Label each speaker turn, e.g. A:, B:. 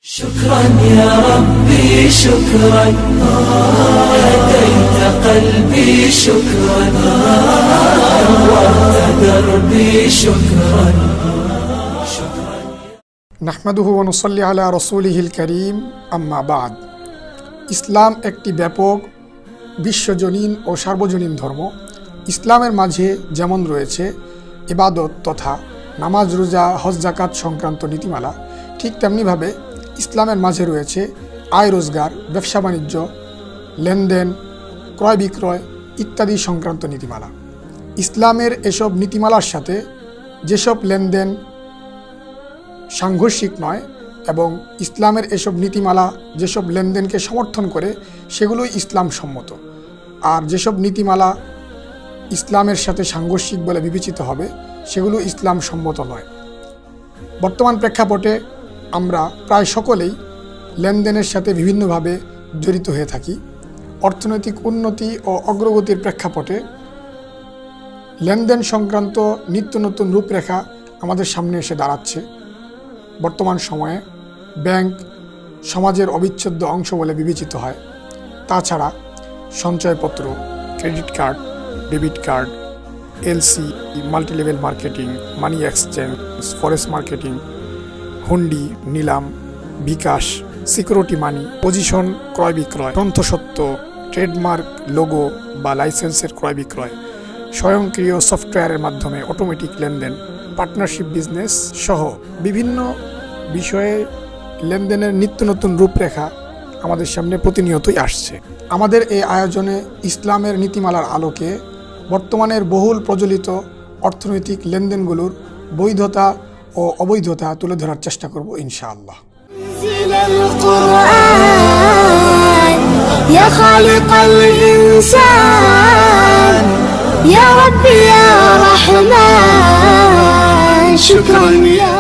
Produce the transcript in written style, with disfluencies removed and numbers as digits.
A: شكرا يا ربي شكرا هديت قلبي شكرا نورت دربي شكرا
B: نحمده ونصلي على رسوله الكريم أما بعد ইসলাম একটি ব্যাপক বিশ্বজনীন ও সার্বজনীন ধর্ম। ইসলামের মাঝে যেমন রয়েছে ইবাদত তথা নামাজ রোজা হজ যাকাত সংক্রান্ত নীতিমালা, ঠিক তেমনিভাবে ইসলামের মাঝে রয়েছে আয় রোজগার, ব্যবসা বাণিজ্য, লেনদেন, ক্রয় বিক্রয় ইত্যাদি সংক্রান্ত নীতিমালা। ইসলামের এসব নীতিমালার সাথে যেসব লেনদেন সাংঘর্ষিক নয় এবং ইসলামের এসব নীতিমালা যেসব লেনদেনকে সমর্থন করে সেগুলোই ইসলাম সম্মত, আর যেসব নীতিমালা ইসলামের সাথে সাংঘর্ষিক বলে বিবেচিত হবে সেগুলো ইসলাম সম্মত নয়। বর্তমান প্রেক্ষাপটে আমরা প্রায় সকলেই লেনদেনের সাথে বিভিন্নভাবে জড়িত হয়ে থাকি। অর্থনৈতিক উন্নতি ও অগ্রগতির প্রেক্ষাপটে লেনদেন সংক্রান্ত নিত্য নতুন রূপরেখা আমাদের সামনে এসে দাঁড়াচ্ছে। বর্তমান সময়ে ব্যাংক সমাজের অবিচ্ছেদ্য অংশ বলে বিবেচিত হয়। তাছাড়া সঞ্চয়পত্র, credit card, debit card, LC, multilevel marketing, money exchange, forex marketing, হুন্ডি, নিলাম, বিকাশ, সিকিউরিটি মানি, পজিশন ক্রয় বিক্রয়, গ্রন্থসত্ত্ব, ট্রেডমার্ক, লোগো বা লাইসেন্সের ক্রয় বিক্রয়, স্বয়ংক্রিয় সফটওয়্যারের মাধ্যমে অটোমেটিক লেনদেন, পার্টনারশিপ বিজনেস সহ বিভিন্ন বিষয়ে লেনদেনের নিত্য নতুন রূপরেখা আমাদের সামনে প্রতিনিয়তই আসছে। আমাদের এই আয়োজনে ইসলামের নীতিমালার আলোকে বর্তমানের বহুল প্রচলিত অর্থনৈতিক লেনদেনগুলোর বৈধতা ও অবৈধতা তুলে ধরার চেষ্টা করব ইনশাআল্লাহ।
C: يا خالق الإنسان يا ربي يا رحمن شكرا يا